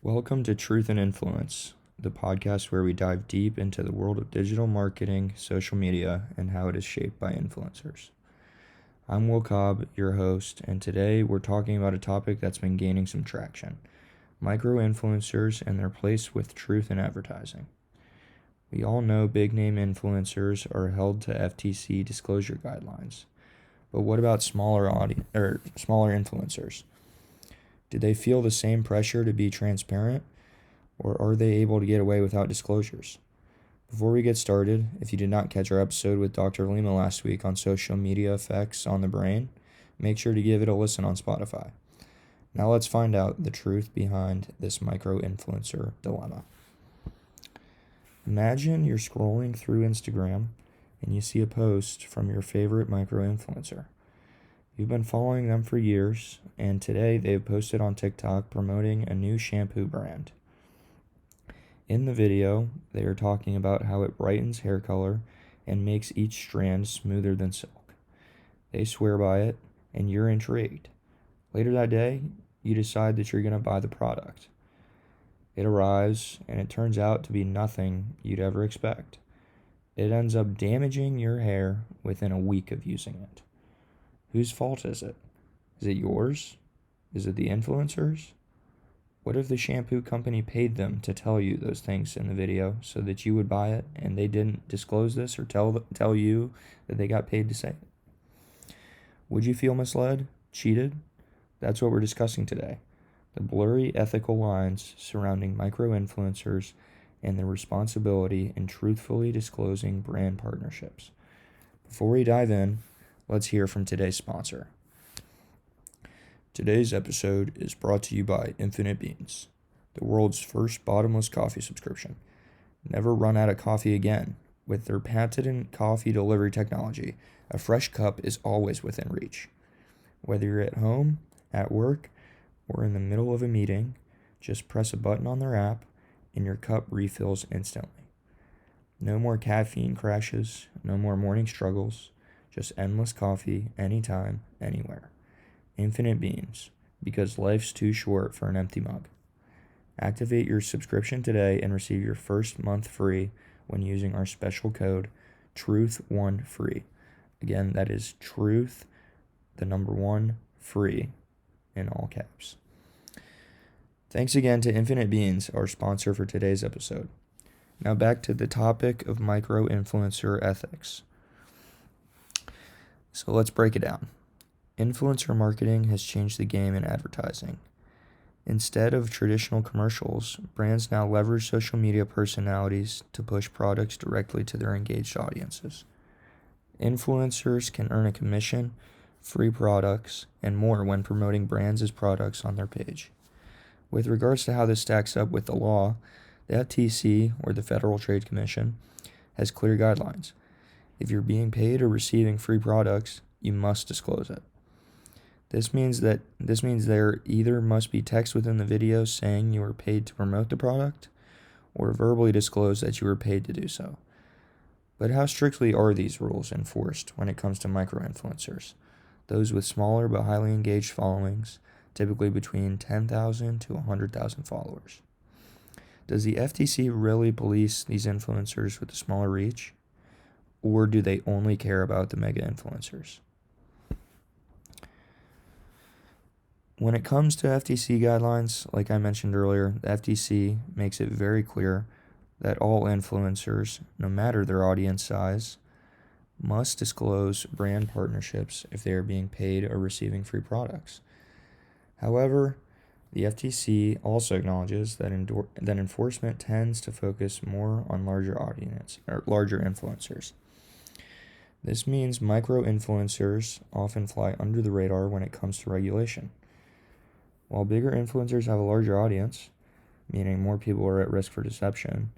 Welcome to Truth and Influence, the podcast where we dive deep into the world of digital marketing, social media, and how it is shaped by influencers. I'm Will Cobb, your host, and today we're talking about a topic that's been gaining some traction: micro-influencers and their place with truth in advertising. We all know big-name influencers are held to FTC disclosure guidelines, but what about smaller influencers? Do they feel the same pressure to be transparent, or are they able to get away without disclosures? Before we get started, if you did not catch our episode with Dr. Lima last week on social media effects on the brain, make sure to give it a listen on Spotify. Now let's find out the truth behind this micro-influencer dilemma. Imagine you're scrolling through Instagram and you see a post from your favorite micro-influencer. You've been following them for years, and today they've posted on TikTok promoting a new shampoo brand. In the video, they are talking about how it brightens hair color and makes each strand smoother than silk. They swear by it, and you're intrigued. Later that day, you decide that you're going to buy the product. It arrives, and it turns out to be nothing you'd ever expect. It ends up damaging your hair within a week of using it. Whose fault is it? Is it yours? Is it the influencers? What if the shampoo company paid them to tell you those things in the video so that you would buy it, and they didn't disclose this or tell you that they got paid to say it? Would you feel misled? Cheated? That's what we're discussing today. The blurry ethical lines surrounding micro-influencers and their responsibility in truthfully disclosing brand partnerships. Before we dive in, let's hear from today's sponsor. Today's episode is brought to you by Infinite Beans, the world's first bottomless coffee subscription. Never run out of coffee again. With their patented coffee delivery technology, a fresh cup is always within reach. Whether you're at home, at work, or in the middle of a meeting, just press a button on their app and your cup refills instantly. No more caffeine crashes, no more morning struggles. Just endless coffee, anytime, anywhere. Infinite Beans, because life's too short for an empty mug. Activate your subscription today and receive your first month free when using our special code TRUTH1FREE. Again, that is TRUTH, the number 1, free, in all caps. Thanks again to Infinite Beans, our sponsor for today's episode. Now back to the topic of micro-influencer ethics. So let's break it down. Influencer marketing has changed the game in advertising. Instead of traditional commercials, brands now leverage social media personalities to push products directly to their engaged audiences. Influencers can earn a commission, free products, and more when promoting brands as products on their page. With regards to how this stacks up with the law, the FTC, or the Federal Trade Commission, has clear guidelines. If you're being paid or receiving free products, you must disclose it. This means there either must be text within the video saying you were paid to promote the product, or verbally disclose that you were paid to do so. But how strictly are these rules enforced when it comes to micro-influencers, those with smaller but highly engaged followings, typically between 10,000 to 100,000 followers? Does the FTC really police these influencers with a smaller reach? Or do they only care about the mega influencers? When it comes to FTC guidelines, like I mentioned earlier, the FTC makes it very clear that all influencers, no matter their audience size, must disclose brand partnerships if they are being paid or receiving free products. However, the FTC also acknowledges that enforcement tends to focus more on larger influencers. This means micro-influencers often fly under the radar when it comes to regulation. While bigger influencers have a larger audience, meaning more people are at risk for deception,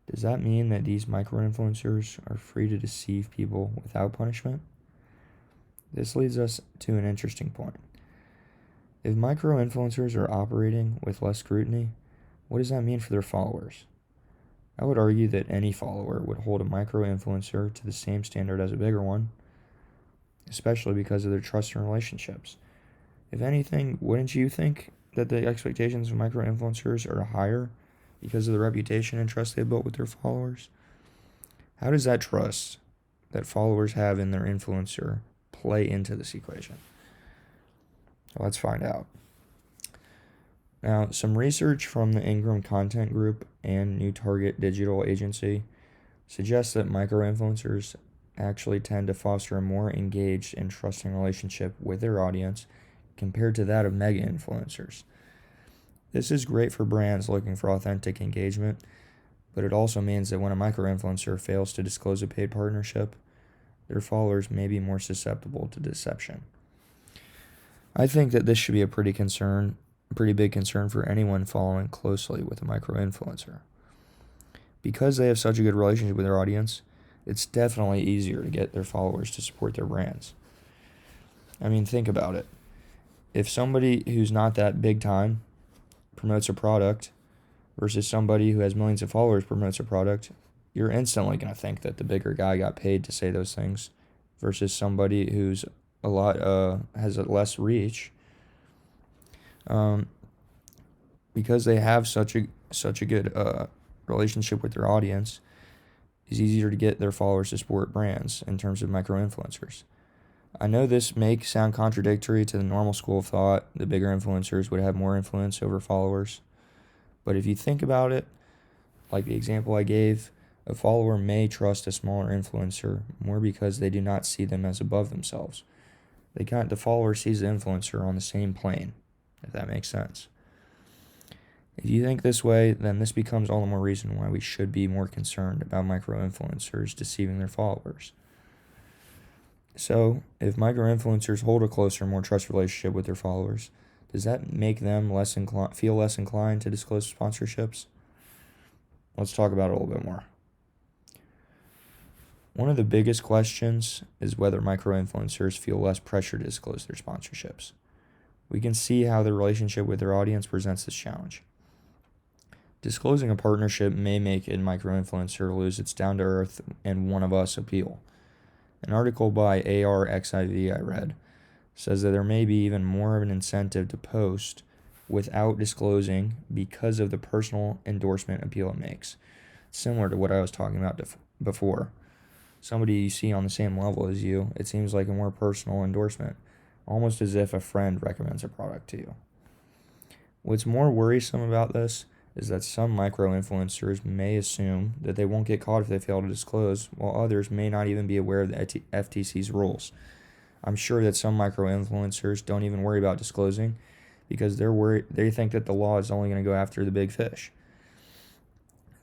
does that mean that these micro-influencers are free to deceive people without punishment? This leads us to an interesting point. If micro-influencers are operating with less scrutiny, what does that mean for their followers? I would argue that any follower would hold a micro-influencer to the same standard as a bigger one, especially because of their trust and relationships. If anything, wouldn't you think that the expectations of micro-influencers are higher because of the reputation and trust they built with their followers? How does that trust that followers have in their influencer play into this equation? Let's find out. Now, some research from the Ingram Content Group and New Target Digital Agency suggests that micro-influencers actually tend to foster a more engaged and trusting relationship with their audience compared to that of mega-influencers. This is great for brands looking for authentic engagement, but it also means that when a micro-influencer fails to disclose a paid partnership, their followers may be more susceptible to deception. I think that this should be a pretty big concern for anyone following closely with a micro-influencer. Because they have such a good relationship with their audience, it's definitely easier to get their followers to support their brands. I mean, think about it. If somebody who's not that big time promotes a product versus somebody who has millions of followers promotes a product, you're instantly going to think that the bigger guy got paid to say those things versus somebody who's has a less reach. Because they have such a good relationship with their audience, it's easier to get their followers to support brands in terms of micro-influencers. I know this may sound contradictory to the normal school of thought that bigger influencers would have more influence over followers. But if you think about it, like the example I gave, a follower may trust a smaller influencer more because they do not see them as above themselves. The follower sees the influencer on the same plane, if that makes sense. If you think this way, then this becomes all the more reason why we should be more concerned about micro-influencers deceiving their followers. So, if micro-influencers hold a closer, more trusted relationship with their followers, does that make them feel less inclined to disclose sponsorships? Let's talk about it a little bit more. One of the biggest questions is whether micro-influencers feel less pressure to disclose their sponsorships. We can see how their relationship with their audience presents this challenge. Disclosing a partnership may make a micro-influencer lose its down-to-earth and one-of-us appeal. An article by ARXIV I read says that there may be even more of an incentive to post without disclosing because of the personal endorsement appeal it makes. Similar to what I was talking about before. Somebody you see on the same level as you, it seems like a more personal endorsement, almost as if a friend recommends a product to you. What's more worrisome about this is that some micro-influencers may assume that they won't get caught if they fail to disclose, while others may not even be aware of the FTC's rules. I'm sure that some micro-influencers don't even worry about disclosing because they think that the law is only going to go after the big fish.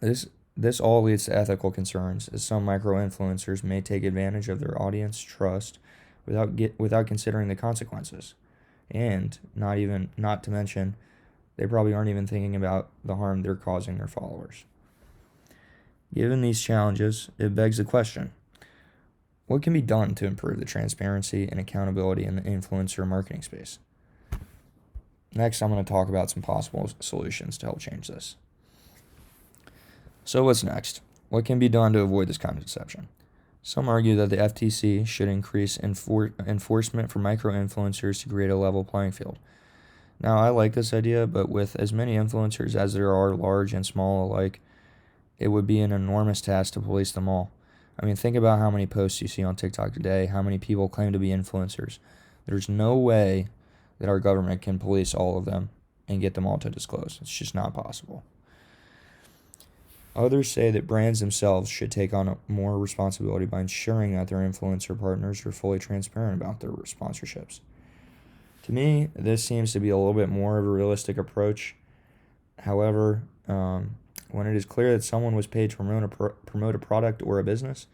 This all leads to ethical concerns, as some micro-influencers may take advantage of their audience trust without considering the consequences. And not to mention, they probably aren't even thinking about the harm they're causing their followers. Given these challenges, it begs the question, what can be done to improve the transparency and accountability in the influencer marketing space? Next, I'm going to talk about some possible solutions to help change this. So what's next? What can be done to avoid this kind of deception? Some argue that the FTC should increase enforcement for micro-influencers to create a level playing field. Now, I like this idea, but with as many influencers as there are, large and small alike, it would be an enormous task to police them all. I mean, think about how many posts you see on TikTok today, how many people claim to be influencers. There's no way that our government can police all of them and get them all to disclose. It's just not possible. Others say that brands themselves should take on more responsibility by ensuring that their influencer partners are fully transparent about their sponsorships. To me, this seems to be a little bit more of a realistic approach. However, when it is clear that someone was paid to promote a product or a business,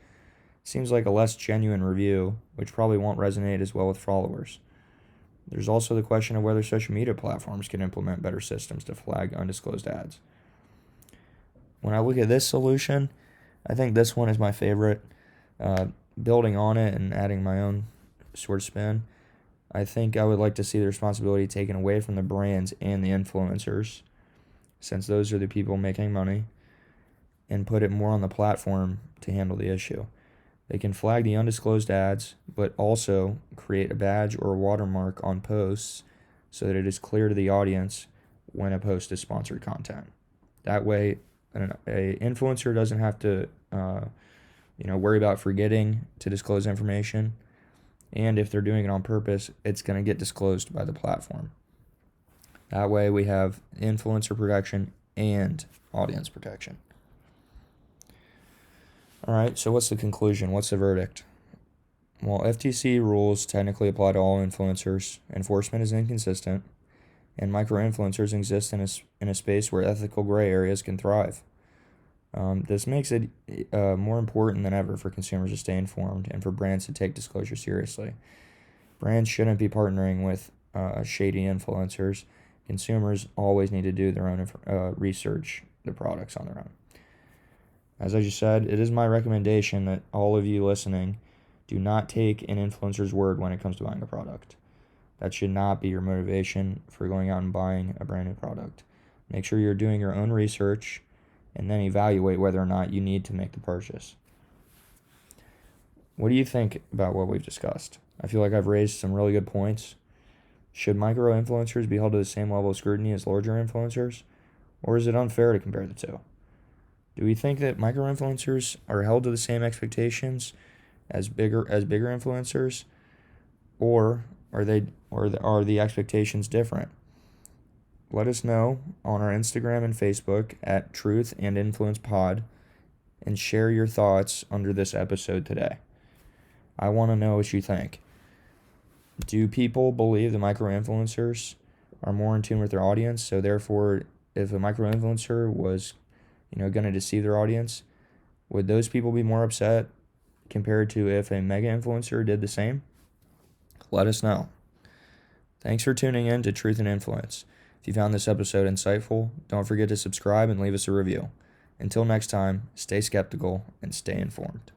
it seems like a less genuine review, which probably won't resonate as well with followers. There's also the question of whether social media platforms can implement better systems to flag undisclosed ads. When I look at this solution, I think this one is my favorite. Building on it and adding my own sort of spin, I think I would like to see the responsibility taken away from the brands and the influencers, since those are the people making money, and put it more on the platform to handle the issue. They can flag the undisclosed ads, but also create a badge or a watermark on posts so that it is clear to the audience when a post is sponsored content. That way, a influencer doesn't have to, worry about forgetting to disclose information. And if they're doing it on purpose, it's going to get disclosed by the platform. That way, we have influencer protection and audience protection. All right, so what's the conclusion? What's the verdict? Well, FTC rules technically apply to all influencers. Enforcement is inconsistent, and micro-influencers exist in a space where ethical gray areas can thrive. This makes it more important than ever for consumers to stay informed and for brands to take disclosure seriously. Brands shouldn't be partnering with shady influencers. Consumers always need to do their own research, the products on their own. As I just said, it is my recommendation that all of you listening do not take an influencer's word when it comes to buying a product. That should not be your motivation for going out and buying a brand new product. Make sure you're doing your own research and then evaluate whether or not you need to make the purchase. What do you think about what we've discussed? I feel like I've raised some really good points. Should micro-influencers be held to the same level of scrutiny as larger influencers? Or is it unfair to compare the two? Do we think that micro-influencers are held to the same expectations as bigger influencers? Or are the expectations different? Let us know on our Instagram and Facebook at Truth and Influence Pod and share your thoughts under this episode today. I want to know what you think. Do people believe the micro-influencers are more in tune with their audience? So therefore, if a micro-influencer was, going to deceive their audience, would those people be more upset compared to if a mega-influencer did the same? Let us know. Thanks for tuning in to Truth and Influence. If you found this episode insightful, don't forget to subscribe and leave us a review. Until next time, stay skeptical and stay informed.